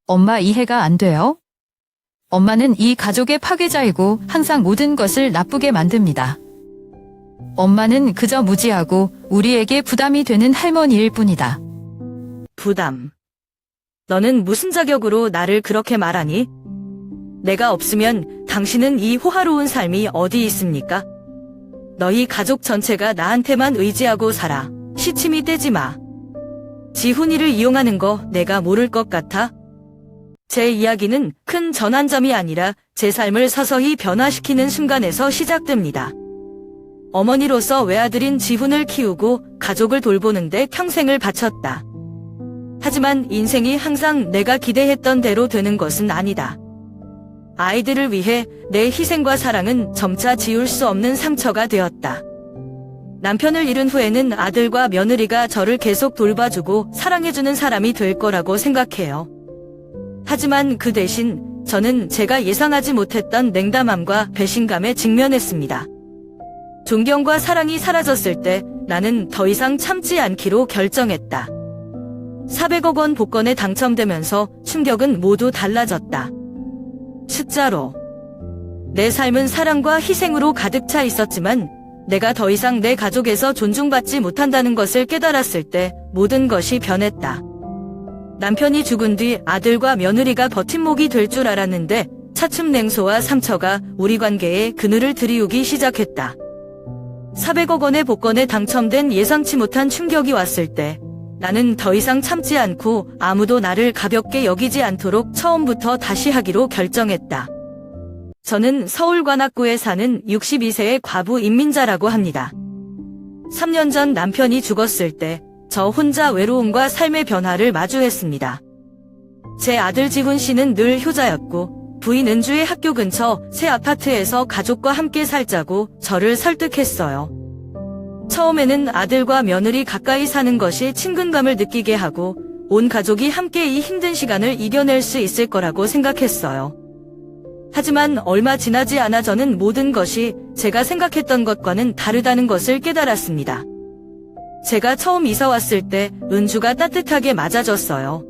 엄마 이해가 안 돼요? 엄마는 이 가족의 파괴자이고 항상 모든 것을 나쁘게 만듭니다. 엄마는 그저 무지하고 우리에게 부담이 되는 할머니일 뿐이다. 부담. 너는 무슨 자격으로 나를 그렇게 말하니? 내가 없으면 당신은 이 호화로운 삶이 어디 있습니까? 너희 가족 전체가 나한테만 의지하고 살아. 시침이 떼지 마. 지훈이를 이용하는 거 내가 모를 것 같아? 제 이야기는 큰 전환점이 아니라 제 삶을 서서히 변화시키는 순간에서 시작됩니다. 어머니로서 외아들인 지훈을 키우고 가족을 돌보는데 평생을 바쳤다. 하지만 인생이 항상 내가 기대했던 대로 되는 것은 아니다. 아이들을 위해 내 희생과 사랑은 점차 지울 수 없는 상처가 되었다. 남편을 잃은 후에는 아들과 며느리가 저를 계속 돌봐주고 사랑해주는 사람이 될 거라고 생각해요. 하지만 그 대신 저는 제가 예상하지 못했던 냉담함과 배신감에 직면했습니다. 존경과 사랑이 사라졌을 때 나는 더 이상 참지 않기로 결정했다. 400억 원 복권에 당첨되면서 충격은 모두 달라졌다. 숫자로. 내 삶은 사랑과 희생으로 가득 차 있었지만 내가 더 이상 내 가족에서 존중받지 못한다는 것을 깨달았을 때 모든 것이 변했다. 남편이 죽은 뒤 아들과 며느리가 버팀목이 될 줄 알았는데 차츰 냉소와 상처가 우리 관계에 그늘을 들이우기 시작했다. 400억 원의 복권에 당첨된 예상치 못한 충격이 왔을 때 나는 더 이상 참지 않고 아무도 나를 가볍게 여기지 않도록 처음부터 다시 하기로 결정했다. 저는 서울 관악구에 사는 62세의 과부 임민자라고 합니다. 3년 전 남편이 죽었을 때 저 혼자 외로움과 삶의 변화를 마주했습니다. 제 아들 지훈 씨는 늘 효자였고 부인 은주의 학교 근처 새 아파트에서 가족과 함께 살자고 저를 설득했어요. 처음에는 아들과 며느리 가까이 사는 것이 친근감을 느끼게 하고 온 가족이 함께 이 힘든 시간을 이겨낼 수 있을 거라고 생각했어요. 하지만 얼마 지나지 않아 저는 모든 것이 제가 생각했던 것과는 다르다는 것을 깨달았습니다. 제가 처음 이사 왔을 때 은주가 따뜻하게 맞아줬어요.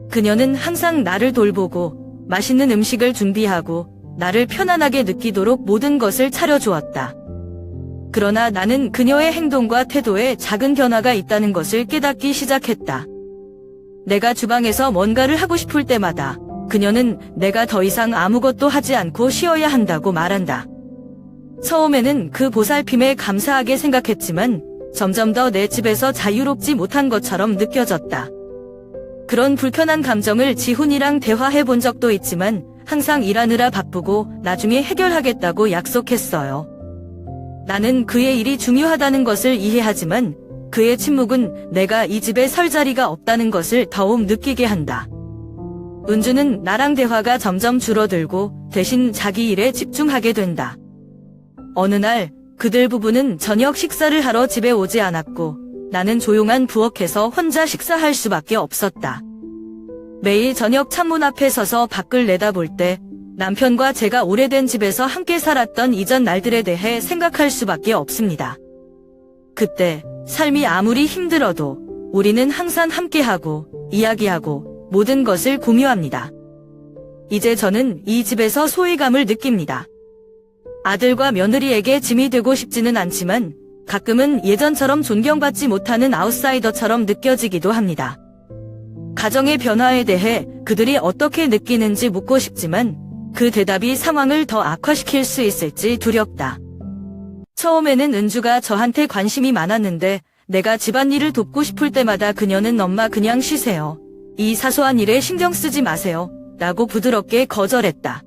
그녀는 항상 나를 돌보고 맛있는 음식을 준비하고 나를 편안하게 느끼도록 모든 것을 차려주었다. 그러나 나는 그녀의 행동과 태도에 작은 변화가 있다는 것을 깨닫기 시작했다. 내가 주방에서 뭔가를 하고 싶을 때마다 그녀는 내가 더 이상 아무것도 하지 않고 쉬어야 한다고 말한다. 처음에는 그 보살핌에 감사하게 생각했지만 점점 더 내 집에서 자유롭지 못한 것처럼 느껴졌다. 그런 불편한 감정을 지훈이랑 대화해 본 적도 있지만 항상 일하느라 바쁘고 나중에 해결하겠다고 약속했어요. 나는 그의 일이 중요하다는 것을 이해하지만 그의 침묵은 내가 이 집에 설 자리가 없다는 것을 더욱 느끼게 한다. 은주는 나랑 대화가 점점 줄어들고 대신 자기 일에 집중하게 된다. 어느 날 그들 부부는 저녁 식사를 하러 집에 오지 않았고 나는 조용한 부엌에서 혼자 식사할 수밖에 없었다. 매일 저녁 창문 앞에 서서 밖을 내다볼 때 남편과 제가 오래된 집에서 함께 살았던 이전 날들에 대해 생각할 수밖에 없습니다. 그때 삶이 아무리 힘들어도 우리는 항상 함께하고 이야기하고 모든 것을 공유합니다. 이제 저는 이 집에서 소외감을 느낍니다. 아들과 며느리에게 짐이 되고 싶지는 않지만 가끔은 예전처럼 존경받지 못하는 아웃사이더처럼 느껴지기도 합니다. 가정의 변화에 대해 그들이 어떻게 느끼는지 묻고 싶지만 그 대답이 상황을 더 악화시킬 수 있을지 두렵다. 처음에는 은주가 저한테 관심이 많았는데 내가 집안일을 돕고 싶을 때마다 그녀는 엄마 그냥 쉬세요. 이 사소한 일에 신경 쓰지 마세요. 라고 부드럽게 거절했다.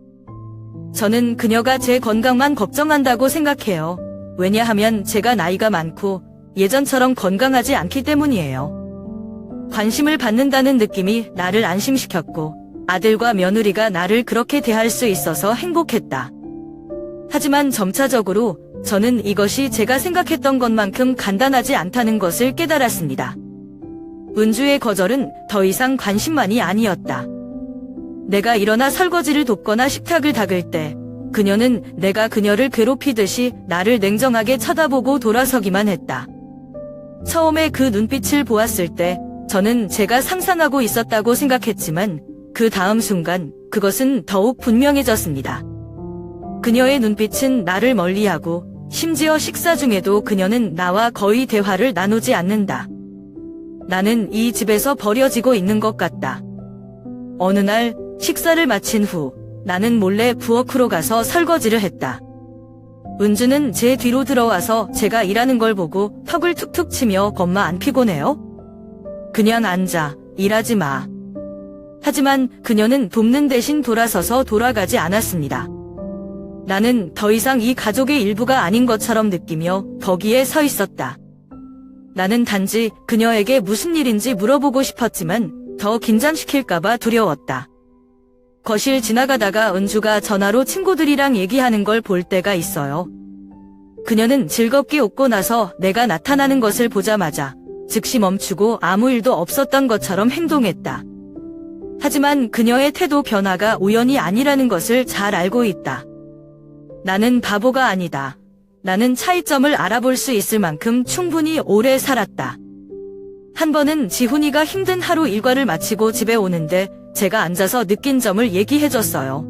저는 그녀가 제 건강만 걱정한다고 생각해요. 왜냐하면 제가 나이가 많고 예전처럼 건강하지 않기 때문이에요. 관심을 받는다는 느낌이 나를 안심시켰고 아들과 며느리가 나를 그렇게 대할 수 있어서 행복했다. 하지만 점차적으로 저는 이것이 제가 생각했던 것만큼 간단하지 않다는 것을 깨달았습니다. 은주의 거절은 더 이상 관심만이 아니었다. 내가 일어나 설거지를 돕거나 식탁을 닦을 때 그녀는 내가 그녀를 괴롭히듯이 나를 냉정하게 쳐다보고 돌아서기만 했다. 처음에 그 눈빛을 보았을 때 저는 제가 상상하고 있었다고 생각했지만 그 다음 순간 그것은 더욱 분명해졌습니다. 그녀의 눈빛은 나를 멀리하고 심지어 식사 중에도 그녀는 나와 거의 대화를 나누지 않는다. 나는 이 집에서 버려지고 있는 것 같다. 어느 날 식사를 마친 후 나는 몰래 부엌으로 가서 설거지를 했다. 은주는 제 뒤로 들어와서 제가 일하는 걸 보고 턱을 툭툭 치며 "엄마 안 피곤해요? 그냥 앉아, 일하지 마." 하지만 그녀는 돕는 대신 돌아서서 돌아가지 않았습니다. 나는 더 이상 이 가족의 일부가 아닌 것처럼 느끼며 거기에 서 있었다. 나는 단지 그녀에게 무슨 일인지 물어보고 싶었지만 더 긴장시킬까봐 두려웠다. 거실 지나가다가 은주가 전화로 친구들이랑 얘기하는 걸 볼 때가 있어요. 그녀는 즐겁게 웃고 나서 내가 나타나는 것을 보자마자 즉시 멈추고 아무 일도 없었던 것처럼 행동했다. 하지만 그녀의 태도 변화가 우연이 아니라는 것을 잘 알고 있다. 나는 바보가 아니다. 나는 차이점을 알아볼 수 있을 만큼 충분히 오래 살았다. 한 번은 지훈이가 힘든 하루 일과를 마치고 집에 오는데 제가 앉아서 느낀 점을 얘기해줬어요.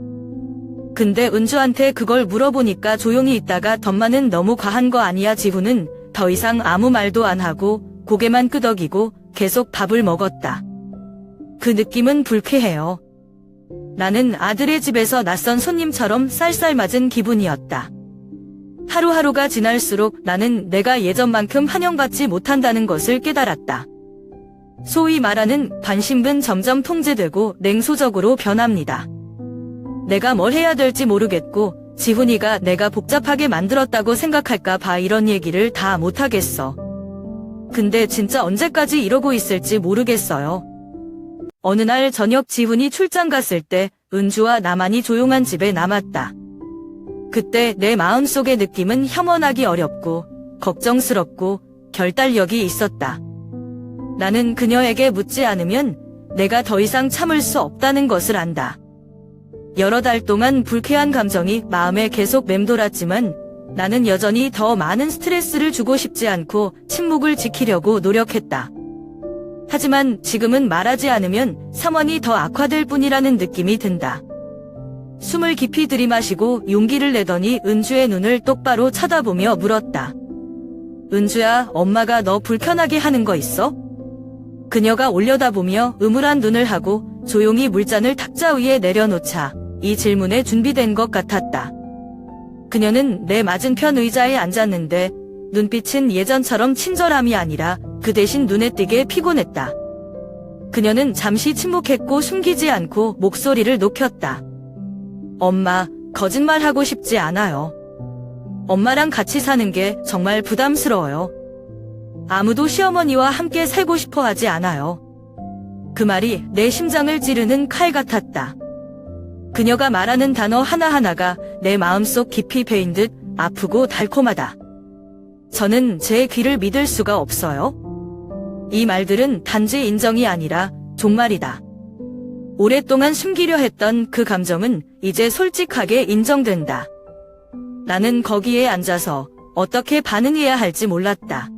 근데 은주한테 그걸 물어보니까 조용히 있다가 "덤마는 너무 과한 거 아니야?" 지훈은 더 이상 아무 말도 안 하고 고개만 끄덕이고 계속 밥을 먹었다. 그 느낌은 불쾌해요. 나는 아들의 집에서 낯선 손님처럼 쌀쌀맞은 기분이었다. 하루하루가 지날수록 나는 내가 예전만큼 환영받지 못한다는 것을 깨달았다. 소위 말하는 관심은 점점 통제되고 냉소적으로 변합니다. 내가 뭘 해야 될지 모르겠고 지훈이가 내가 복잡하게 만들었다고 생각할까 봐 이런 얘기를 다 못하겠어. 근데 진짜 언제까지 이러고 있을지 모르겠어요. 어느 날 저녁 지훈이 출장 갔을 때 은주와 나만이 조용한 집에 남았다. 그때 내 마음속의 느낌은 혐오하기 어렵고 걱정스럽고 결단력이 있었다. 나는 그녀에게 묻지 않으면 내가 더 이상 참을 수 없다는 것을 안다. 여러 달 동안 불쾌한 감정이 마음에 계속 맴돌았지만 나는 여전히 더 많은 스트레스를 주고 싶지 않고 침묵을 지키려고 노력했다. 하지만 지금은 말하지 않으면 상황이 더 악화될 뿐이라는 느낌이 든다. 숨을 깊이 들이마시고 용기를 내더니 은주의 눈을 똑바로 쳐다보며 물었다. "은주야, 엄마가 너 불편하게 하는 거 있어?" 그녀가 올려다보며 음울한 눈을 하고 조용히 물잔을 탁자 위에 내려놓자 이 질문에 준비된 것 같았다. 그녀는 내 맞은편 의자에 앉았는데 눈빛은 예전처럼 친절함이 아니라 그 대신 눈에 띄게 피곤했다. 그녀는 잠시 침묵했고 숨기지 않고 목소리를 높였다. "엄마, 거짓말하고 싶지 않아요. 엄마랑 같이 사는 게 정말 부담스러워요. 아무도 시어머니와 함께 살고 싶어 하지 않아요." 그 말이 내 심장을 찌르는 칼 같았다. 그녀가 말하는 단어 하나하나가 내 마음속 깊이 베인 듯 아프고 달콤하다. 저는 제 귀를 믿을 수가 없어요. 이 말들은 단지 인정이 아니라 종말이다. 오랫동안 숨기려 했던 그 감정은 이제 솔직하게 인정된다. 나는 거기에 앉아서 어떻게 반응해야 할지 몰랐다.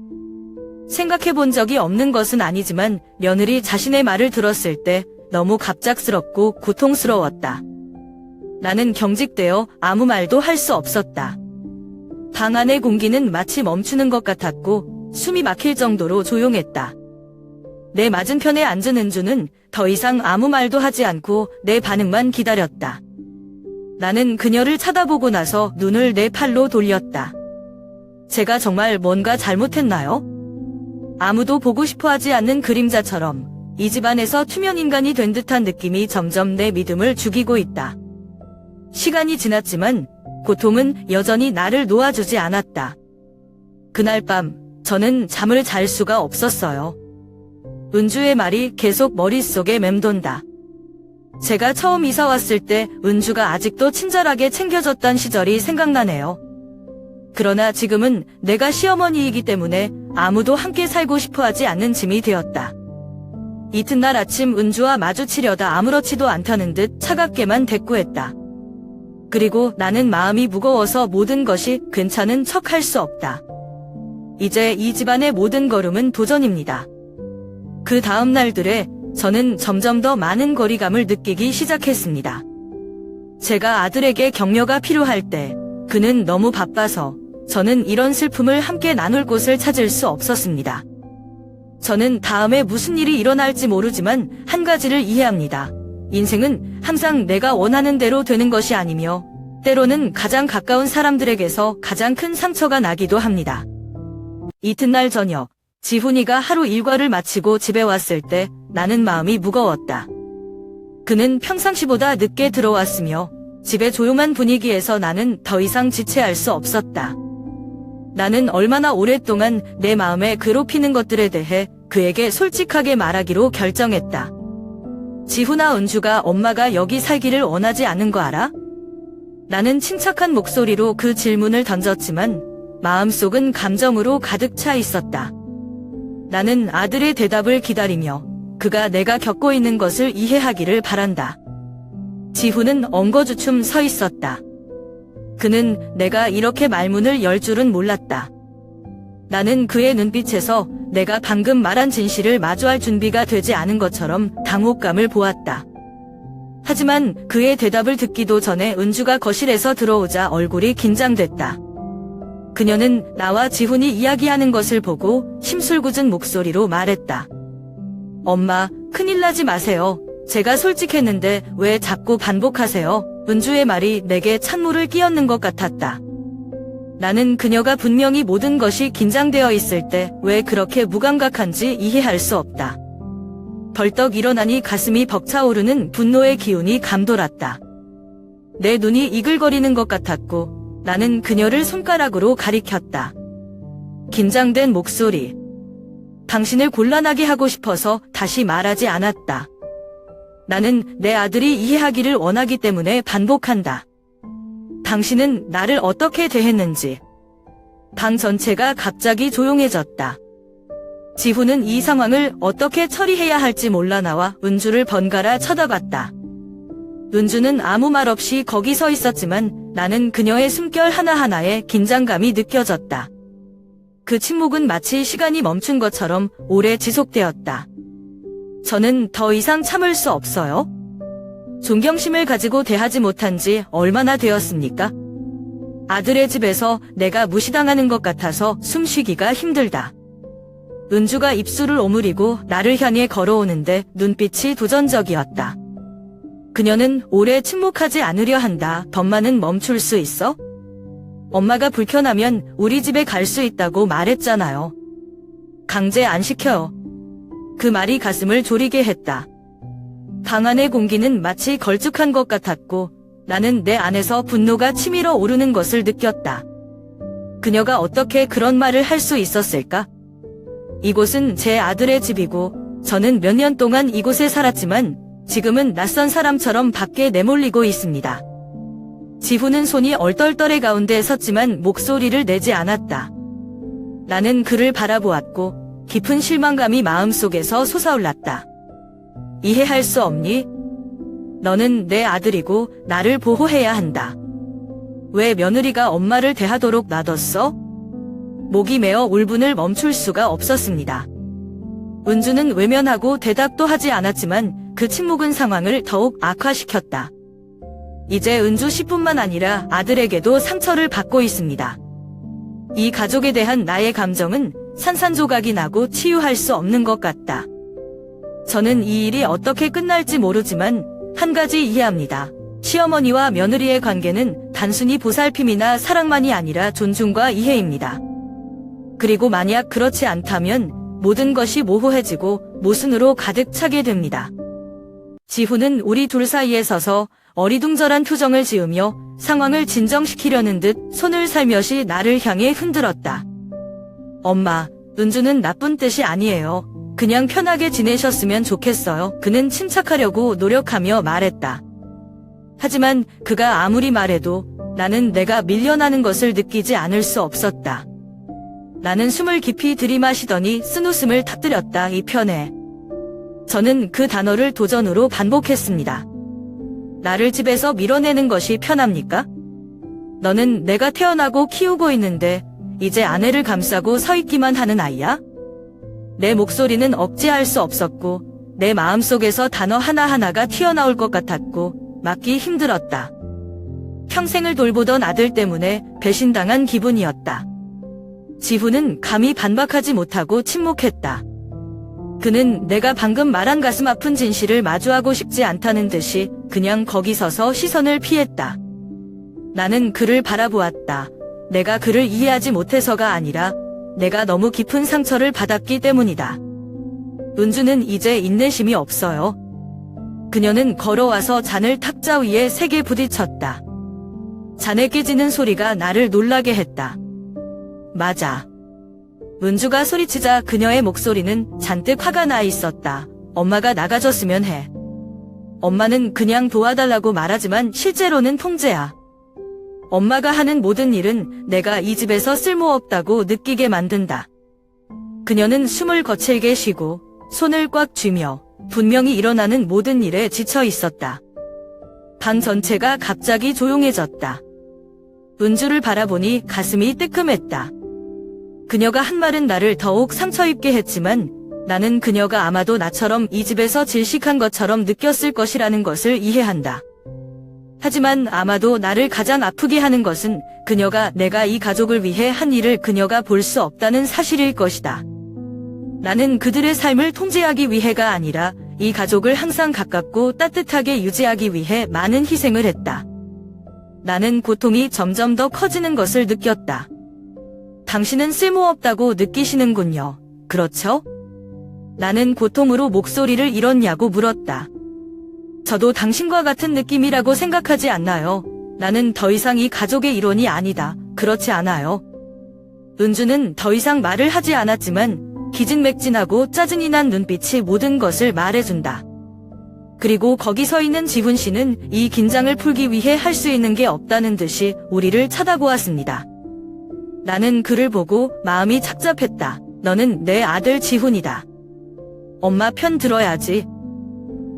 생각해본 적이 없는 것은 아니지만 며느리 자신의 말을 들었을 때 너무 갑작스럽고 고통스러웠다. 나는 경직되어 아무 말도 할 수 없었다. 방 안의 공기는 마치 멈추는 것 같았고 숨이 막힐 정도로 조용했다. 내 맞은편에 앉은 은주는 더 이상 아무 말도 하지 않고 내 반응만 기다렸다. 나는 그녀를 쳐다보고 나서 눈을 내 팔로 돌렸다. 제가 정말 뭔가 잘못했나요? 아무도 보고 싶어 하지 않는 그림자처럼 이 집안에서 투명 인간이 된 듯한 느낌이 점점 내 믿음을 죽이고 있다. 시간이 지났지만 고통은 여전히 나를 놓아주지 않았다. 그날 밤 저는 잠을 잘 수가 없었어요. 은주의 말이 계속 머릿속에 맴돈다. 제가 처음 이사 왔을 때 은주가 아직도 친절하게 챙겨줬던 시절이 생각나네요. 그러나 지금은 내가 시어머니이기 때문에 아무도 함께 살고 싶어 하지 않는 짐이 되었다. 이튿날 아침 은주와 마주치려다 아무렇지도 않다는 듯 차갑게만 대꾸했다. 그리고 나는 마음이 무거워서 모든 것이 괜찮은 척 할 수 없다. 이제 이 집안의 모든 걸음은 도전입니다. 그 다음 날들에 저는 점점 더 많은 거리감을 느끼기 시작했습니다. 제가 아들에게 격려가 필요할 때 그는 너무 바빠서 저는 이런 슬픔을 함께 나눌 곳을 찾을 수 없었습니다. 저는 다음에 무슨 일이 일어날지 모르지만 한 가지를 이해합니다. 인생은 항상 내가 원하는 대로 되는 것이 아니며 때로는 가장 가까운 사람들에게서 가장 큰 상처가 나기도 합니다. 이튿날 저녁, 지훈이가 하루 일과를 마치고 집에 왔을 때 나는 마음이 무거웠다. 그는 평상시보다 늦게 들어왔으며 집의 조용한 분위기에서 나는 더 이상 지체할 수 없었다. 나는 얼마나 오랫동안 내 마음에 괴롭히는 것들에 대해 그에게 솔직하게 말하기로 결정했다. 지훈아, 은주가 엄마가 여기 살기를 원하지 않은 거 알아? 나는 침착한 목소리로 그 질문을 던졌지만 마음속은 감정으로 가득 차 있었다. 나는 아들의 대답을 기다리며 그가 내가 겪고 있는 것을 이해하기를 바란다. 지훈은 엉거주춤 서 있었다. 그는 내가 이렇게 말문을 열 줄은 몰랐다. 나는 그의 눈빛에서 내가 방금 말한 진실을 마주할 준비가 되지 않은 것처럼 당혹감을 보았다. 하지만 그의 대답을 듣기도 전에 은주가 거실에서 들어오자 얼굴이 긴장됐다. 그녀는 나와 지훈이 이야기하는 것을 보고 심술궂은 목소리로 말했다. 엄마, 큰일 나지 마세요. 제가 솔직했는데 왜 자꾸 반복하세요? 은주의 말이 내게 찬물을 끼얹는 것 같았다. 나는 그녀가 분명히 모든 것이 긴장되어 있을 때 왜 그렇게 무감각한지 이해할 수 없다. 벌떡 일어나니 가슴이 벅차오르는 분노의 기운이 감돌았다. 내 눈이 이글거리는 것 같았고 나는 그녀를 손가락으로 가리켰다. 긴장된 목소리. 당신을 곤란하게 하고 싶어서 다시 말하지 않았다. 나는 내 아들이 이해하기를 원하기 때문에 반복한다. 당신은 나를 어떻게 대했는지. 방 전체가 갑자기 조용해졌다. 지훈은 이 상황을 어떻게 처리해야 할지 몰라 나와 은주를 번갈아 쳐다봤다. 은주는 아무 말 없이 거기 서 있었지만 나는 그녀의 숨결 하나하나에 긴장감이 느껴졌다. 그 침묵은 마치 시간이 멈춘 것처럼 오래 지속되었다. 저는 더 이상 참을 수 없어요. 존경심을 가지고 대하지 못한 지 얼마나 되었습니까? 아들의 집에서 내가 무시당하는 것 같아서 숨쉬기가 힘들다. 은주가 입술을 오므리고 나를 향해 걸어오는데 눈빛이 도전적이었다. 그녀는 오래 침묵하지 않으려 한다. 덤마는 멈출 수 있어? 엄마가 불편하면 우리 집에 갈 수 있다고 말했잖아요. 강제 안 시켜요. 그 말이 가슴을 졸이게 했다. 방 안의 공기는 마치 걸쭉한 것 같았고 나는 내 안에서 분노가 치밀어 오르는 것을 느꼈다. 그녀가 어떻게 그런 말을 할 수 있었을까? 이곳은 제 아들의 집이고 저는 몇 년 동안 이곳에 살았지만 지금은 낯선 사람처럼 밖에 내몰리고 있습니다. 지훈은 손이 얼떨떨해 가운데 섰지만 목소리를 내지 않았다. 나는 그를 바라보았고 깊은 실망감이 마음속에서 솟아올랐다. 이해할 수 없니? 너는 내 아들이고 나를 보호해야 한다. 왜 며느리가 엄마를 대하도록 놔뒀어? 목이 메어 울분을 멈출 수가 없었습니다. 은주는 외면하고 대답도 하지 않았지만 그 침묵은 상황을 더욱 악화시켰다. 이제 은주 씨뿐만 아니라 아들에게도 상처를 받고 있습니다. 이 가족에 대한 나의 감정은 산산조각이 나고 치유할 수 없는 것 같다. 저는 이 일이 어떻게 끝날지 모르지만 한 가지 이해합니다. 시어머니와 며느리의 관계는 단순히 보살핌이나 사랑만이 아니라 존중과 이해입니다. 그리고 만약 그렇지 않다면 모든 것이 모호해지고 모순으로 가득 차게 됩니다. 지훈은 우리 둘 사이에 서서 어리둥절한 표정을 지으며 상황을 진정시키려는 듯 손을 살며시 나를 향해 흔들었다. 엄마, 은주는 나쁜 뜻이 아니에요. 그냥 편하게 지내셨으면 좋겠어요. 그는 침착하려고 노력하며 말했다. 하지만 그가 아무리 말해도 나는 내가 밀려나는 것을 느끼지 않을 수 없었다. 나는 숨을 깊이 들이마시더니 쓴웃음을 터뜨렸다. 이 편해. 저는 그 단어를 도전으로 반복했습니다. 나를 집에서 밀어내는 것이 편합니까? 너는 내가 태어나고 키우고 있는데 이제 아내를 감싸고 서 있기만 하는 아이야? 내 목소리는 억제할 수 없었고 내 마음속에서 단어 하나하나가 튀어나올 것 같았고 막기 힘들었다. 평생을 돌보던 아들 때문에 배신당한 기분이었다. 지훈은 감히 반박하지 못하고 침묵했다. 그는 내가 방금 말한 가슴 아픈 진실을 마주하고 싶지 않다는 듯이 그냥 거기 서서 시선을 피했다. 나는 그를 바라보았다. 내가 그를 이해하지 못해서가 아니라 내가 너무 깊은 상처를 받았기 때문이다. 은주는 이제 인내심이 없어요. 그녀는 걸어와서 잔을 탁자 위에 세게 부딪혔다. 잔에 깨지는 소리가 나를 놀라게 했다. 맞아. 은주가 소리치자 그녀의 목소리는 잔뜩 화가 나 있었다. 엄마가 나가줬으면 해. 엄마는 그냥 도와달라고 말하지만 실제로는 통제야. 엄마가 하는 모든 일은 내가 이 집에서 쓸모없다고 느끼게 만든다. 그녀는 숨을 거칠게 쉬고 손을 꽉 쥐며 분명히 일어나는 모든 일에 지쳐 있었다. 방 전체가 갑자기 조용해졌다. 은주를 바라보니 가슴이 뜨끔했다. 그녀가 한 말은 나를 더욱 상처 입게 했지만 나는 그녀가 아마도 나처럼 이 집에서 질식한 것처럼 느꼈을 것이라는 것을 이해한다. 하지만 아마도 나를 가장 아프게 하는 것은 그녀가 내가 이 가족을 위해 한 일을 그녀가 볼 수 없다는 사실일 것이다. 나는 그들의 삶을 통제하기 위해가 아니라 이 가족을 항상 가깝고 따뜻하게 유지하기 위해 많은 희생을 했다. 나는 고통이 점점 더 커지는 것을 느꼈다. 당신은 쓸모없다고 느끼시는군요. 그렇죠? 나는 고통으로 목소리를 잃었냐고 물었다. 저도 당신과 같은 느낌이라고 생각하지 않나요? 나는 더 이상 이 가족의 일원이 아니다. 그렇지 않아요. 은주는 더 이상 말을 하지 않았지만 기진맥진하고 짜증이 난 눈빛이 모든 것을 말해준다. 그리고 거기 서 있는 지훈 씨는 이 긴장을 풀기 위해 할 수 있는 게 없다는 듯이 우리를 쳐다보았습니다. 나는 그를 보고 마음이 착잡했다. 너는 내 아들 지훈이다. 엄마 편 들어야지.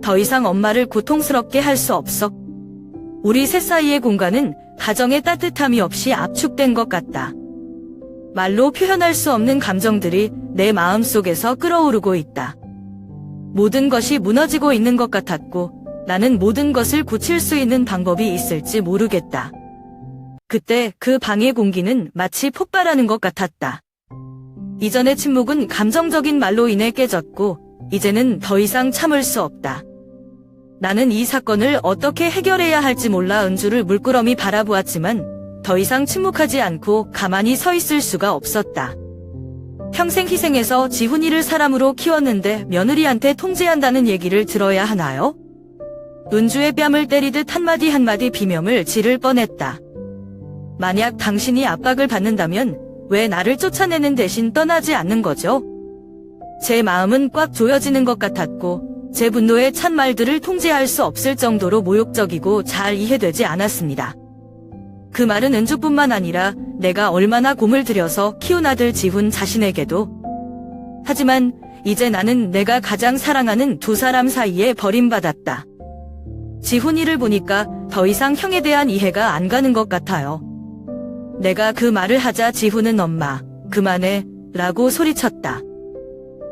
더 이상 엄마를 고통스럽게 할 수 없어. 우리 셋 사이의 공간은 가정의 따뜻함이 없이 압축된 것 같다. 말로 표현할 수 없는 감정들이 내 마음속에서 끓어오르고 있다. 모든 것이 무너지고 있는 것 같았고 나는 모든 것을 고칠 수 있는 방법이 있을지 모르겠다. 그때 그 방의 공기는 마치 폭발하는 것 같았다. 이전의 침묵은 감정적인 말로 인해 깨졌고 이제는 더 이상 참을 수 없다. 나는 이 사건을 어떻게 해결해야 할지 몰라 은주를 물끄러미 바라보았지만 더 이상 침묵하지 않고 가만히 서 있을 수가 없었다. 평생 희생해서 지훈이를 사람으로 키웠는데 며느리한테 통제한다는 얘기를 들어야 하나요? 은주의 뺨을 때리듯 한마디 한마디 비명을 지를 뻔했다. 만약 당신이 압박을 받는다면 왜 나를 쫓아내는 대신 떠나지 않는 거죠? 제 마음은 꽉 조여지는 것 같았고 제 분노에 찬 말들을 통제할 수 없을 정도로 모욕적이고 잘 이해되지 않았습니다. 그 말은 은주뿐만 아니라 내가 얼마나 공을 들여서 키운 아들 지훈 자신에게도. 하지만 이제 나는 내가 가장 사랑하는 두 사람 사이에 버림받았다. 지훈이를 보니까 더 이상 형에 대한 이해가 안 가는 것 같아요. 내가 그 말을 하자 지훈은 엄마, 그만해, 라고 소리쳤다.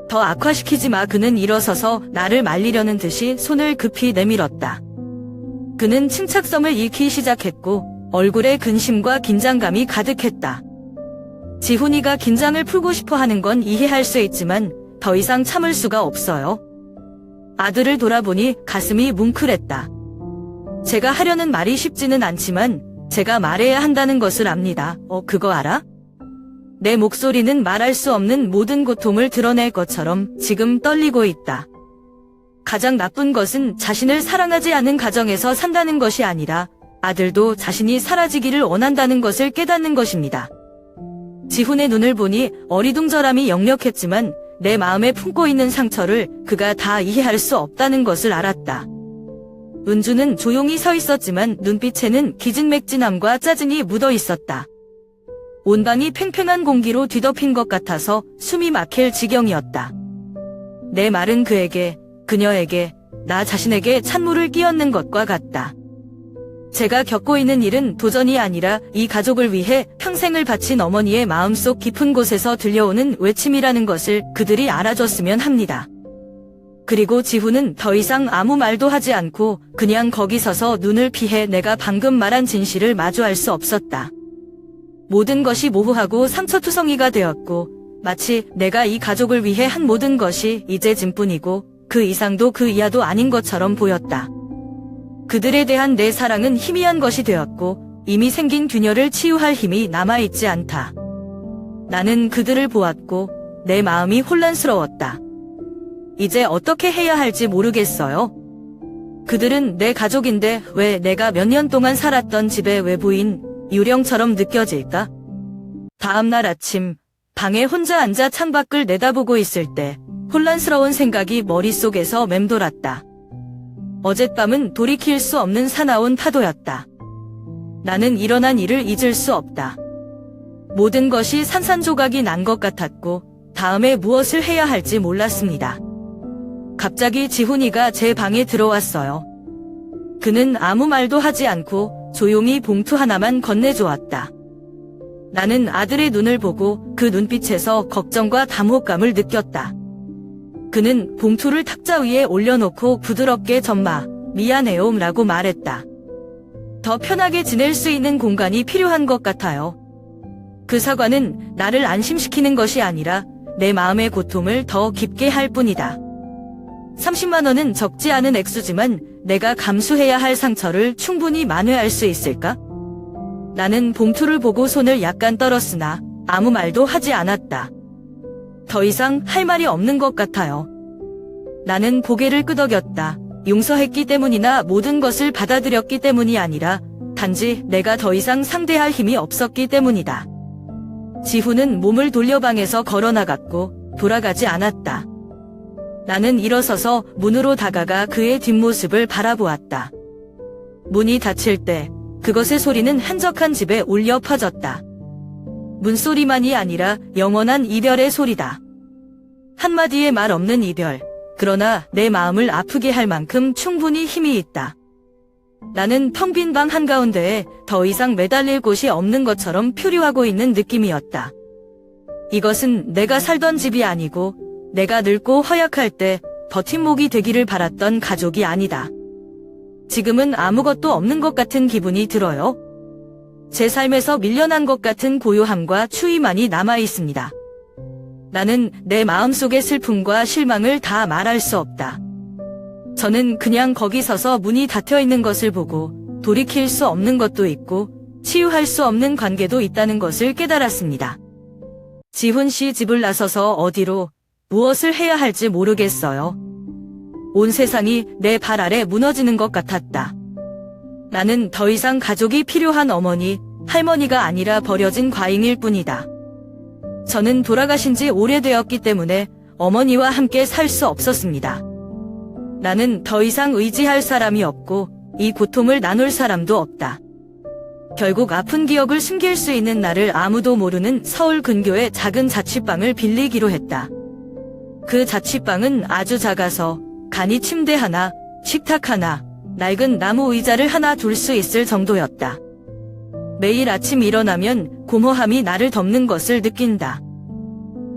더 악화시키지 마. 그는 일어서서 나를 말리려는 듯이 손을 급히 내밀었다. 그는 침착성을 잃기 시작했고 얼굴에 근심과 긴장감이 가득했다. 지훈이가 긴장을 풀고 싶어 하는 건 이해할 수 있지만 더 이상 참을 수가 없어요. 아들을 돌아보니 가슴이 뭉클했다. 제가 하려는 말이 쉽지는 않지만 제가 말해야 한다는 것을 압니다. 그거 알아? 내 목소리는 말할 수 없는 모든 고통을 드러낼 것처럼 지금 떨리고 있다. 가장 나쁜 것은 자신을 사랑하지 않은 가정에서 산다는 것이 아니라 아들도 자신이 사라지기를 원한다는 것을 깨닫는 것입니다. 지훈의 눈을 보니 어리둥절함이 역력했지만 내 마음에 품고 있는 상처를 그가 다 이해할 수 없다는 것을 알았다. 은주는 조용히 서 있었지만 눈빛에는 기진맥진함과 짜증이 묻어 있었다. 온 방이 팽팽한 공기로 뒤덮인 것 같아서 숨이 막힐 지경이었다. 내 말은 그에게, 그녀에게, 나 자신에게 찬물을 끼얹는 것과 같다. 제가 겪고 있는 일은 도전이 아니라 이 가족을 위해 평생을 바친 어머니의 마음속 깊은 곳에서 들려오는 외침이라는 것을 그들이 알아줬으면 합니다. 그리고 지훈은 더 이상 아무 말도 하지 않고 그냥 거기 서서 눈을 피해 내가 방금 말한 진실을 마주할 수 없었다. 모든 것이 모호하고 상처투성이가 되었고 마치 내가 이 가족을 위해 한 모든 것이 이제 짐뿐이고 그 이상도 그 이하도 아닌 것처럼 보였다. 그들에 대한 내 사랑은 희미한 것이 되었고 이미 생긴 균열을 치유할 힘이 남아있지 않다. 나는 그들을 보았고 내 마음이 혼란스러웠다. 이제 어떻게 해야 할지 모르겠어요. 그들은 내 가족인데 왜 내가 몇 년 동안 살았던 집의 외부인 유령처럼 느껴질까? 다음 날 아침 방에 혼자 앉아 창밖을 내다보고 있을 때 혼란스러운 생각이 머릿속에서 맴돌았다. 어젯밤은 돌이킬 수 없는 사나운 파도였다. 나는 일어난 일을 잊을 수 없다. 모든 것이 산산조각이 난 것 같았고 다음에 무엇을 해야 할지 몰랐습니다. 갑자기 지훈이가 제 방에 들어왔어요. 그는 아무 말도 하지 않고 조용히 봉투 하나만 건네주었다. 나는 아들의 눈을 보고 그 눈빛에서 걱정과 담혹감을 느꼈다. 그는 봉투를 탁자 위에 올려놓고 부드럽게 전마, 미안해요 라고 말했다. 더 편하게 지낼 수 있는 공간이 필요한 것 같아요. 그 사과는 나를 안심시키는 것이 아니라 내 마음의 고통을 더 깊게 할 뿐이다. 30만 원은 적지 않은 액수지만 내가 감수해야 할 상처를 충분히 만회할 수 있을까? 나는 봉투를 보고 손을 약간 떨었으나 아무 말도 하지 않았다. 더 이상 할 말이 없는 것 같아요. 나는 고개를 끄덕였다. 용서했기 때문이나 모든 것을 받아들였기 때문이 아니라 단지 내가 더 이상 상대할 힘이 없었기 때문이다. 지훈은 몸을 돌려 방에서 걸어나갔고 돌아가지 않았다. 나는 일어서서 문으로 다가가 그의 뒷모습을 바라보았다. 문이 닫힐 때 그것의 소리는 한적한 집에 울려 퍼졌다. 문소리만이 아니라 영원한 이별의 소리다. 한마디의 말 없는 이별. 그러나 내 마음을 아프게 할 만큼 충분히 힘이 있다. 나는 텅 빈 방 한가운데에 더 이상 매달릴 곳이 없는 것처럼 표류하고 있는 느낌이었다. 이것은 내가 살던 집이 아니고 내가 늙고 허약할 때 버팀목이 되기를 바랐던 가족이 아니다. 지금은 아무것도 없는 것 같은 기분이 들어요. 제 삶에서 밀려난 것 같은 고요함과 추위만이 남아 있습니다. 나는 내 마음속의 슬픔과 실망을 다 말할 수 없다. 저는 그냥 거기 서서 문이 닫혀 있는 것을 보고 돌이킬 수 없는 것도 있고 치유할 수 없는 관계도 있다는 것을 깨달았습니다. 지훈 씨 집을 나서서 어디로 무엇을 해야 할지 모르겠어요. 온 세상이 내 발 아래 무너지는 것 같았다. 나는 더 이상 가족이 필요한 어머니, 할머니가 아니라 버려진 과잉일 뿐이다. 저는 돌아가신 지 오래되었기 때문에 어머니와 함께 살 수 없었습니다. 나는 더 이상 의지할 사람이 없고 이 고통을 나눌 사람도 없다. 결국 아픈 기억을 숨길 수 있는 나를 아무도 모르는 서울 근교의 작은 자취방을 빌리기로 했다. 그 자취방은 아주 작아서 간이 침대 하나, 식탁 하나, 낡은 나무 의자를 하나 둘 수 있을 정도였다. 매일 아침 일어나면 공허함이 나를 덮는 것을 느낀다.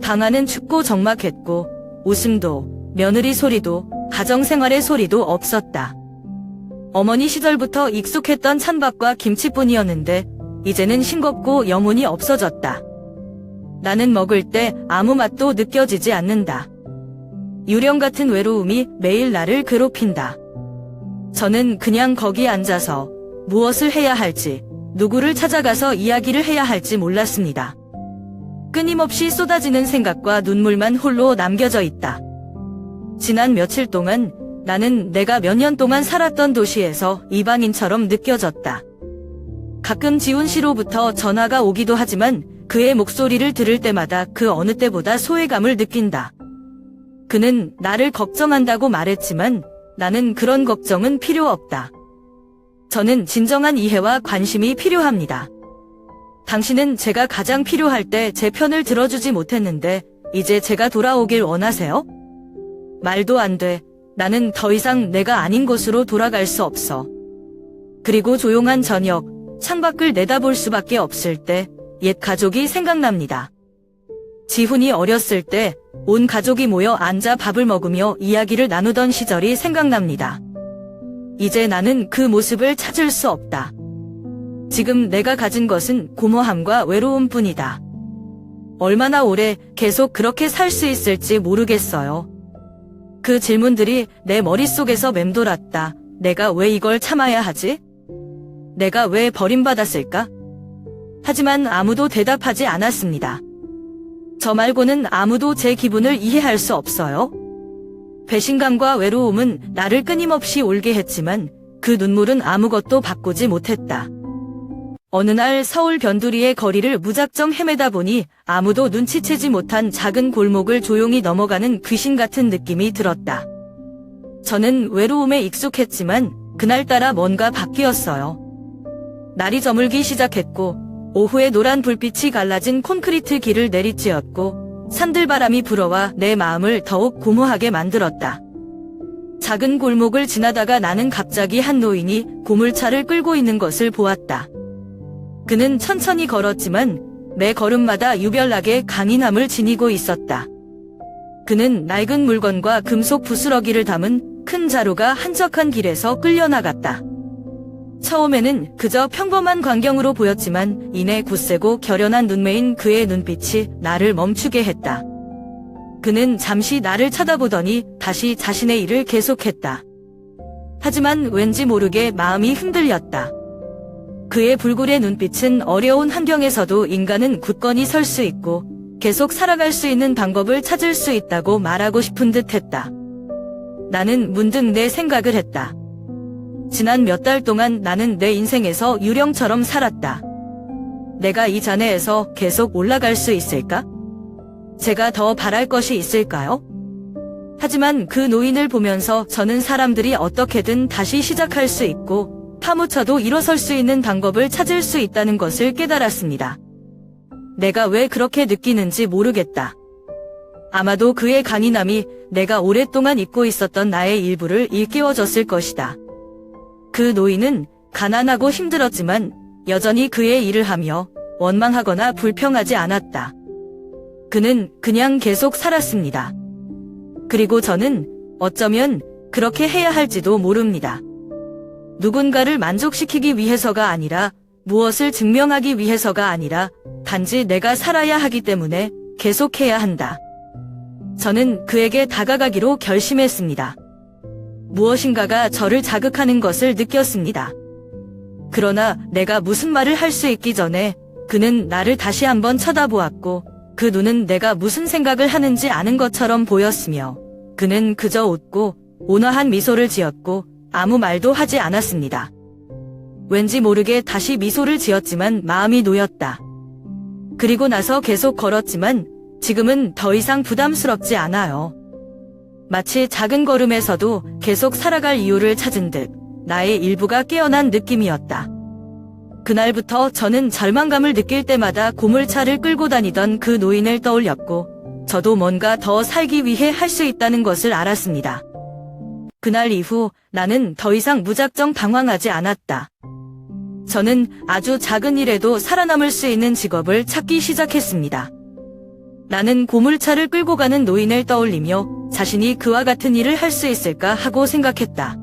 방 안은 춥고 적막했고 웃음도, 며느리 소리도, 가정생활의 소리도 없었다. 어머니 시절부터 익숙했던 찬밥과 김치뿐이었는데 이제는 싱겁고 영혼이 없어졌다. 나는 먹을 때 아무 맛도 느껴지지 않는다. 유령 같은 외로움이 매일 나를 괴롭힌다. 저는 그냥 거기 앉아서 무엇을 해야 할지, 누구를 찾아가서 이야기를 해야 할지 몰랐습니다. 끊임없이 쏟아지는 생각과 눈물만 홀로 남겨져 있다. 지난 며칠 동안 나는 내가 몇 년 동안 살았던 도시에서 이방인처럼 느껴졌다. 가끔 지훈 씨로부터 전화가 오기도 하지만 그의 목소리를 들을 때마다 그 어느 때보다 소외감을 느낀다. 그는 나를 걱정한다고 말했지만 나는 그런 걱정은 필요 없다. 저는 진정한 이해와 관심이 필요합니다. 당신은 제가 가장 필요할 때 제 편을 들어주지 못했는데 이제 제가 돌아오길 원하세요? 말도 안 돼. 나는 더 이상 내가 아닌 곳으로 돌아갈 수 없어. 그리고 조용한 저녁, 창밖을 내다볼 수밖에 없을 때 옛 가족이 생각납니다. 지훈이 어렸을 때 온 가족이 모여 앉아 밥을 먹으며 이야기를 나누던 시절이 생각납니다. 이제 나는 그 모습을 찾을 수 없다. 지금 내가 가진 것은 고모함과 외로움뿐이다. 얼마나 오래 계속 그렇게 살 수 있을지 모르겠어요. 그 질문들이 내 머릿속에서 맴돌았다. 내가 왜 이걸 참아야 하지? 내가 왜 버림받았을까? 하지만 아무도 대답하지 않았습니다. 저 말고는 아무도 제 기분을 이해할 수 없어요. 배신감과 외로움은 나를 끊임없이 울게 했지만 그 눈물은 아무것도 바꾸지 못했다. 어느 날 서울 변두리의 거리를 무작정 헤매다 보니 아무도 눈치채지 못한 작은 골목을 조용히 넘어가는 귀신 같은 느낌이 들었다. 저는 외로움에 익숙했지만 그날따라 뭔가 바뀌었어요. 날이 저물기 시작했고 오후에 노란 불빛이 갈라진 콘크리트 길을 내리쬐었고 산들바람이 불어와 내 마음을 더욱 고무하게 만들었다. 작은 골목을 지나다가 나는 갑자기 한 노인이 고물차를 끌고 있는 것을 보았다. 그는 천천히 걸었지만 매 걸음마다 유별나게 강인함을 지니고 있었다. 그는 낡은 물건과 금속 부스러기를 담은 큰 자루가 한적한 길에서 끌려나갔다. 처음에는 그저 평범한 광경으로 보였지만 이내 굳세고 결연한 눈매인 그의 눈빛이 나를 멈추게 했다. 그는 잠시 나를 쳐다보더니 다시 자신의 일을 계속했다. 하지만 왠지 모르게 마음이 흔들렸다. 그의 불굴의 눈빛은 어려운 환경에서도 인간은 굳건히 설 수 있고 계속 살아갈 수 있는 방법을 찾을 수 있다고 말하고 싶은 듯 했다. 나는 문득 내 생각을 했다. 지난 몇 달 동안 나는 내 인생에서 유령처럼 살았다. 내가 이 잔해에서 계속 올라갈 수 있을까? 제가 더 바랄 것이 있을까요? 하지만 그 노인을 보면서 저는 사람들이 어떻게든 다시 시작할 수 있고 파묻혀도 일어설 수 있는 방법을 찾을 수 있다는 것을 깨달았습니다. 내가 왜 그렇게 느끼는지 모르겠다. 아마도 그의 강인함이 내가 오랫동안 잊고 있었던 나의 일부를 일깨워줬을 것이다. 그 노인은 가난하고 힘들었지만 여전히 그의 일을 하며 원망하거나 불평하지 않았다. 그는 그냥 계속 살았습니다. 그리고 저는 어쩌면 그렇게 해야 할지도 모릅니다. 누군가를 만족시키기 위해서가 아니라 무엇을 증명하기 위해서가 아니라 단지 내가 살아야 하기 때문에 계속해야 한다. 저는 그에게 다가가기로 결심했습니다. 무엇인가가 저를 자극하는 것을 느꼈습니다. 그러나 내가 무슨 말을 할 수 있기 전에 그는 나를 다시 한번 쳐다보았고 그 눈은 내가 무슨 생각을 하는지 아는 것처럼 보였으며 그는 그저 웃고 온화한 미소를 지었고 아무 말도 하지 않았습니다. 왠지 모르게 다시 미소를 지었지만 마음이 놓였다. 그리고 나서 계속 걸었지만 지금은 더 이상 부담스럽지 않아요. 마치 작은 걸음에서도 계속 살아갈 이유를 찾은 듯 나의 일부가 깨어난 느낌이었다. 그날부터 저는 절망감을 느낄 때마다 고물차를 끌고 다니던 그 노인을 떠올렸고 저도 뭔가 더 살기 위해 할 수 있다는 것을 알았습니다. 그날 이후 나는 더 이상 무작정 방황하지 않았다. 저는 아주 작은 일에도 살아남을 수 있는 직업을 찾기 시작했습니다. 나는 고물차를 끌고 가는 노인을 떠올리며 자신이 그와 같은 일을 할 수 있을까 하고 생각했다.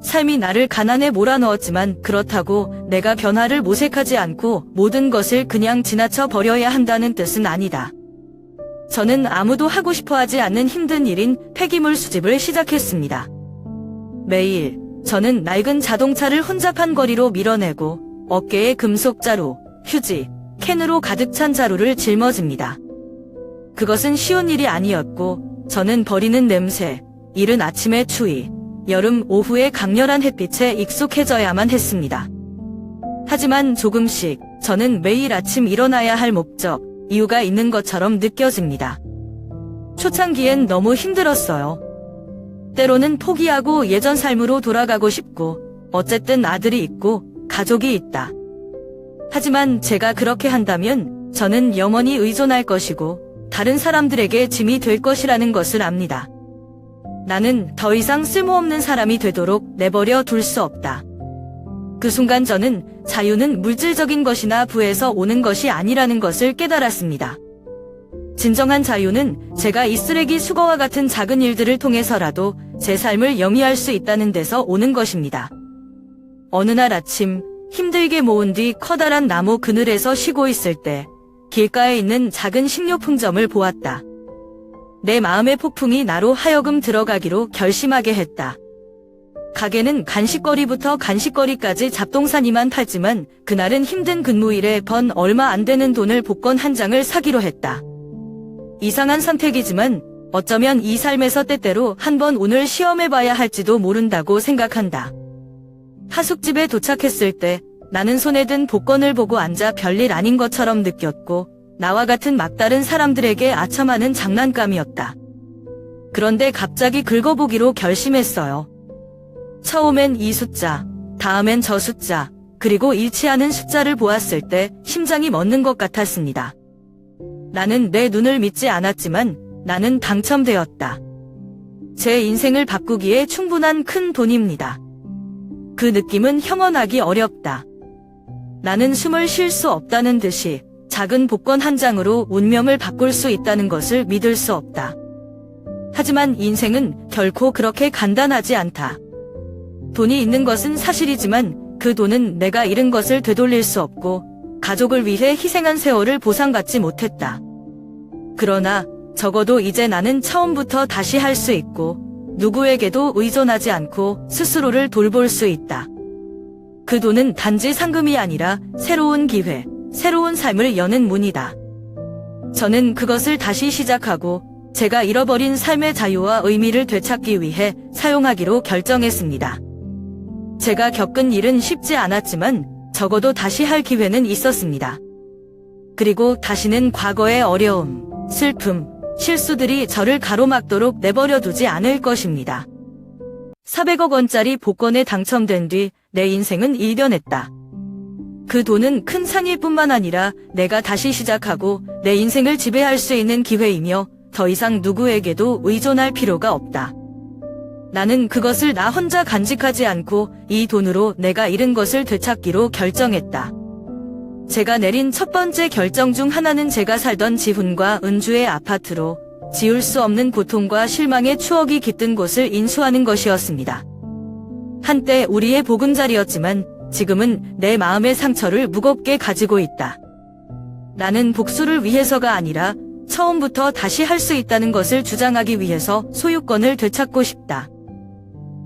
삶이 나를 가난에 몰아넣었지만 그렇다고 내가 변화를 모색하지 않고 모든 것을 그냥 지나쳐 버려야 한다는 뜻은 아니다. 저는 아무도 하고 싶어 하지 않는 힘든 일인 폐기물 수집을 시작했습니다. 매일 저는 낡은 자동차를 혼잡한 거리로 밀어내고 어깨에 금속 자루, 휴지, 캔으로 가득 찬 자루를 짊어집니다. 그것은 쉬운 일이 아니었고 저는 버리는 냄새, 이른 아침의 추위, 여름 오후의 강렬한 햇빛에 익숙해져야만 했습니다. 하지만 조금씩 저는 매일 아침 일어나야 할 목적, 이유가 있는 것처럼 느껴집니다. 초창기엔 너무 힘들었어요. 때로는 포기하고 예전 삶으로 돌아가고 싶고 어쨌든 아들이 있고 가족이 있다. 하지만 제가 그렇게 한다면 저는 영원히 의존할 것이고 다른 사람들에게 짐이 될 것이라는 것을 압니다. 나는 더 이상 쓸모없는 사람이 되도록 내버려 둘 수 없다. 그 순간 저는 자유는 물질적인 것이나 부에서 오는 것이 아니라는 것을 깨달았습니다. 진정한 자유는 제가 이 쓰레기 수거와 같은 작은 일들을 통해서라도 제 삶을 영위할 수 있다는 데서 오는 것입니다. 어느 날 아침 힘들게 모은 뒤 커다란 나무 그늘에서 쉬고 있을 때 길가에 있는 작은 식료품점을 보았다. 내 마음의 폭풍이 나로 하여금 들어가기로 결심하게 했다. 가게는 간식거리부터 간식거리까지 잡동사니만 팔지만 그날은 힘든 근무일에 번 얼마 안 되는 돈을 복권 한 장을 사기로 했다. 이상한 선택이지만 어쩌면 이 삶에서 때때로 한번 운을 시험해봐야 할지도 모른다고 생각한다. 하숙집에 도착했을 때 나는 손에 든 복권을 보고 앉아 별일 아닌 것처럼 느꼈고 나와 같은 막다른 사람들에게 아첨하는 장난감이었다. 그런데 갑자기 긁어보기로 결심했어요. 처음엔 이 숫자, 다음엔 저 숫자, 그리고 일치하는 숫자를 보았을 때 심장이 멎는 것 같았습니다. 나는 내 눈을 믿지 않았지만 나는 당첨되었다. 제 인생을 바꾸기에 충분한 큰 돈입니다. 그 느낌은 형언하기 어렵다. 나는 숨을 쉴 수 없다는 듯이 작은 복권 한 장으로 운명을 바꿀 수 있다는 것을 믿을 수 없다. 하지만 인생은 결코 그렇게 간단하지 않다. 돈이 있는 것은 사실이지만 그 돈은 내가 잃은 것을 되돌릴 수 없고 가족을 위해 희생한 세월을 보상받지 못했다. 그러나 적어도 이제 나는 처음부터 다시 할 수 있고 누구에게도 의존하지 않고 스스로를 돌볼 수 있다. 그 돈은 단지 상금이 아니라 새로운 기회, 새로운 삶을 여는 문이다. 저는 그것을 다시 시작하고 제가 잃어버린 삶의 자유와 의미를 되찾기 위해 사용하기로 결정했습니다. 제가 겪은 일은 쉽지 않았지만 적어도 다시 할 기회는 있었습니다. 그리고 다시는 과거의 어려움, 슬픔, 실수들이 저를 가로막도록 내버려 두지 않을 것입니다. 400억 원짜리 복권에 당첨된 뒤 내 인생은 일변했다. 그 돈은 큰 상일 뿐만 아니라 내가 다시 시작하고 내 인생을 지배할 수 있는 기회이며 더 이상 누구에게도 의존할 필요가 없다. 나는 그것을 나 혼자 간직하지 않고 이 돈으로 내가 잃은 것을 되찾기로 결정했다. 제가 내린 첫 번째 결정 중 하나는 제가 살던 지훈과 은주의 아파트로 지울 수 없는 고통과 실망의 추억이 깃든 곳을 인수하는 것이었습니다. 한때 우리의 보금자리였지만 지금은 내 마음의 상처를 무겁게 가지고 있다. 나는 복수를 위해서가 아니라 처음부터 다시 할 수 있다는 것을 주장하기 위해서 소유권을 되찾고 싶다.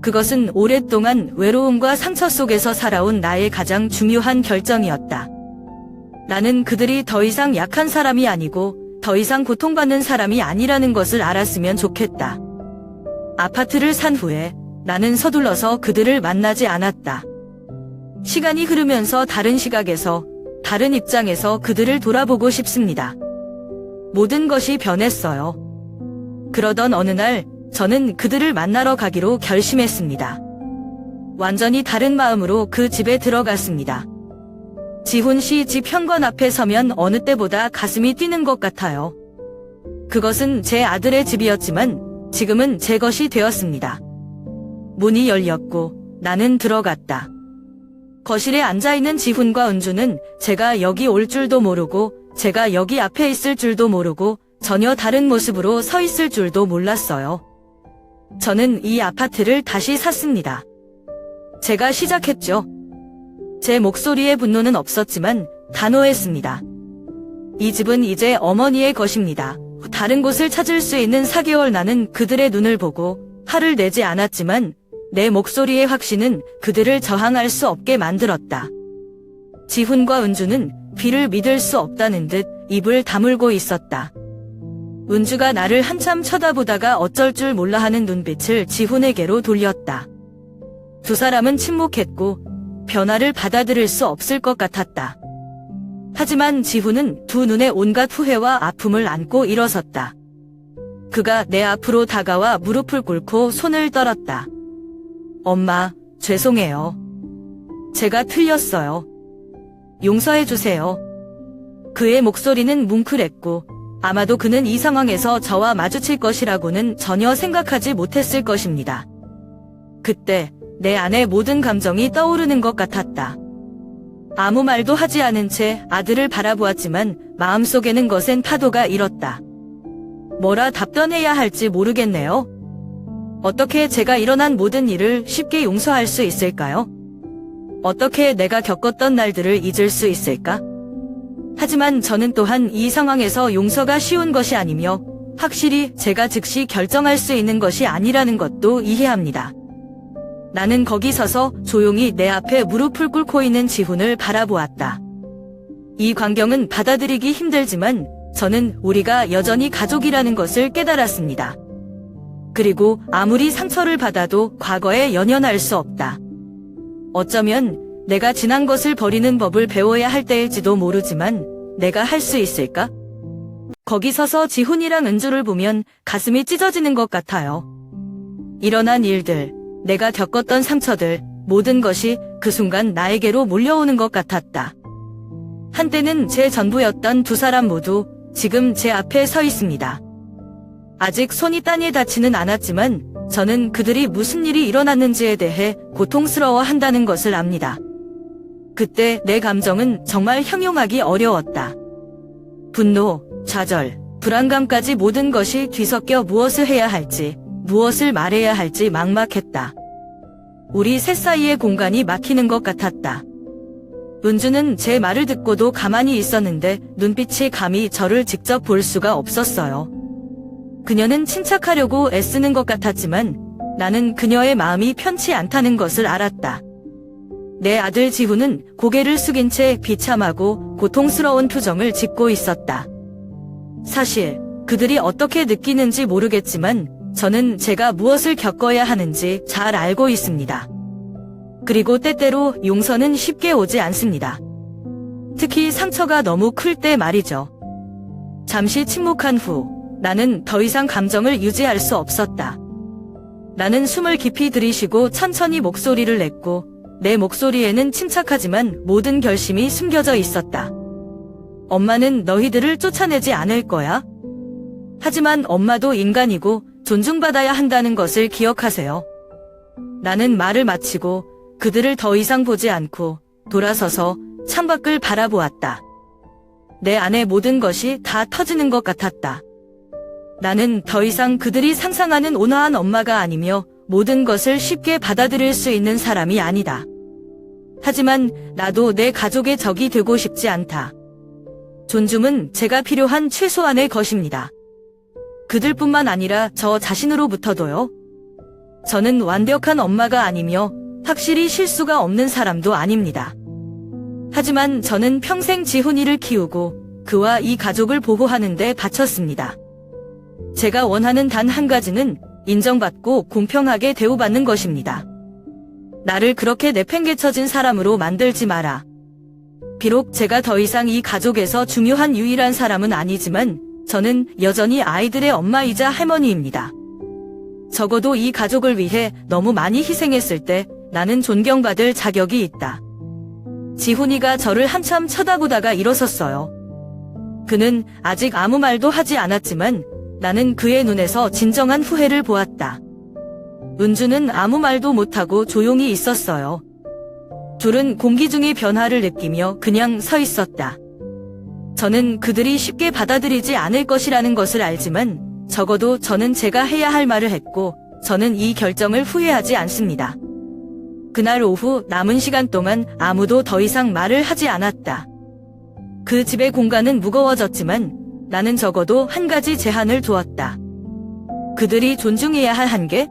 그것은 오랫동안 외로움과 상처 속에서 살아온 나의 가장 중요한 결정이었다. 나는 그들이 더 이상 약한 사람이 아니고 더 이상 고통받는 사람이 아니라는 것을 알았으면 좋겠다. 아파트를 산 후에 나는 서둘러서 그들을 만나지 않았다. 시간이 흐르면서 다른 시각에서, 다른 입장에서 그들을 돌아보고 싶습니다. 모든 것이 변했어요. 그러던 어느 날 저는 그들을 만나러 가기로 결심했습니다. 완전히 다른 마음으로 그 집에 들어갔습니다. 지훈 씨 집 현관 앞에 서면 어느 때보다 가슴이 뛰는 것 같아요. 그것은 제 아들의 집이었지만 지금은 제 것이 되었습니다. 문이 열렸고 나는 들어갔다. 거실에 앉아있는 지훈과 은주는 제가 여기 올 줄도 모르고 제가 여기 앞에 있을 줄도 모르고 전혀 다른 모습으로 서 있을 줄도 몰랐어요. 저는 이 아파트를 다시 샀습니다. 제가 시작했죠. 제 목소리에 분노는 없었지만 단호했습니다. 이 집은 이제 어머니의 것입니다. 다른 곳을 찾을 수 있는 4개월 나는 그들의 눈을 보고 화를 내지 않았지만 내 목소리의 확신은 그들을 저항할 수 없게 만들었다. 지훈과 은주는 귀를 믿을 수 없다는 듯 입을 다물고 있었다. 은주가 나를 한참 쳐다보다가 어쩔 줄 몰라 하는 눈빛을 지훈에게로 돌렸다. 두 사람은 침묵했고 변화를 받아들일 수 없을 것 같았다. 하지만 지훈은 두 눈에 온갖 후회와 아픔을 안고 일어섰다. 그가 내 앞으로 다가와 무릎을 꿇고 손을 떨었다. 엄마, 죄송해요. 제가 틀렸어요. 용서해주세요. 그의 목소리는 뭉클했고 아마도 그는 이 상황에서 저와 마주칠 것이라고는 전혀 생각하지 못했을 것입니다. 그때 내 안에 모든 감정이 떠오르는 것 같았다. 아무 말도 하지 않은 채 아들을 바라보았지만 마음속에는 거센 파도가 일었다. 뭐라 답변해야 할지 모르겠네요. 어떻게 제가 일어난 모든 일을 쉽게 용서할 수 있을까요? 어떻게 내가 겪었던 날들을 잊을 수 있을까? 하지만 저는 또한 이 상황에서 용서가 쉬운 것이 아니며 확실히 제가 즉시 결정할 수 있는 것이 아니라는 것도 이해합니다. 나는 거기 서서 조용히 내 앞에 무릎을 꿇고 있는 지훈을 바라보았다. 이 광경은 받아들이기 힘들지만 저는 우리가 여전히 가족이라는 것을 깨달았습니다. 그리고 아무리 상처를 받아도 과거에 연연할 수 없다. 어쩌면 내가 지난 것을 버리는 법을 배워야 할 때일지도 모르지만 내가 할 수 있을까? 거기 서서 지훈이랑 은주를 보면 가슴이 찢어지는 것 같아요. 일어난 일들, 내가 겪었던 상처들, 모든 것이 그 순간 나에게로 몰려오는 것 같았다. 한때는 제 전부였던 두 사람 모두 지금 제 앞에 서 있습니다. 아직 손이 딴에 닿지는 않았지만 저는 그들이 무슨 일이 일어났는지에 대해 고통스러워한다는 것을 압니다. 그때 내 감정은 정말 형용하기 어려웠다. 분노, 좌절, 불안감까지 모든 것이 뒤섞여 무엇을 해야 할지, 무엇을 말해야 할지 막막했다. 우리 셋 사이의 공간이 막히는 것 같았다. 은주는 제 말을 듣고도 가만히 있었는데 눈빛이 감히 저를 직접 볼 수가 없었어요. 그녀는 침착하려고 애쓰는 것 같았지만 나는 그녀의 마음이 편치 않다는 것을 알았다. 내 아들 지훈은 고개를 숙인 채 비참하고 고통스러운 표정을 짓고 있었다. 사실 그들이 어떻게 느끼는지 모르겠지만 저는 제가 무엇을 겪어야 하는지 잘 알고 있습니다. 그리고 때때로 용서는 쉽게 오지 않습니다. 특히 상처가 너무 클 때 말이죠. 잠시 침묵한 후 나는 더 이상 감정을 유지할 수 없었다. 나는 숨을 깊이 들이쉬고 천천히 목소리를 냈고 내 목소리에는 침착하지만 모든 결심이 숨겨져 있었다. 엄마는 너희들을 쫓아내지 않을 거야. 하지만 엄마도 인간이고 존중받아야 한다는 것을 기억하세요. 나는 말을 마치고 그들을 더 이상 보지 않고 돌아서서 창밖을 바라보았다. 내 안의 모든 것이 다 터지는 것 같았다. 나는 더 이상 그들이 상상하는 온화한 엄마가 아니며 모든 것을 쉽게 받아들일 수 있는 사람이 아니다. 하지만 나도 내 가족의 적이 되고 싶지 않다. 존중은 제가 필요한 최소한의 것입니다. 그들뿐만 아니라 저 자신으로부터도요. 저는 완벽한 엄마가 아니며 확실히 실수가 없는 사람도 아닙니다. 하지만 저는 평생 지훈이를 키우고 그와 이 가족을 보호하는 데 바쳤습니다. 제가 원하는 단 한 가지는 인정받고 공평하게 대우받는 것입니다. 나를 그렇게 내팽개쳐진 사람으로 만들지 마라. 비록 제가 더 이상 이 가족에서 중요한 유일한 사람은 아니지만 저는 여전히 아이들의 엄마이자 할머니입니다. 적어도 이 가족을 위해 너무 많이 희생했을 때 나는 존경받을 자격이 있다. 지훈이가 저를 한참 쳐다보다가 일어섰어요. 그는 아직 아무 말도 하지 않았지만 나는 그의 눈에서 진정한 후회를 보았다. 은주는 아무 말도 못하고 조용히 있었어요. 둘은 공기 중의 변화를 느끼며 그냥 서 있었다. 저는 그들이 쉽게 받아들이지 않을 것이라는 것을 알지만 적어도 저는 제가 해야 할 말을 했고 저는 이 결정을 후회하지 않습니다. 그날 오후 남은 시간 동안 아무도 더 이상 말을 하지 않았다. 그 집의 공간은 무거워졌지만 나는 적어도 한 가지 제한을 두었다. 그들이 존중해야 할 한계?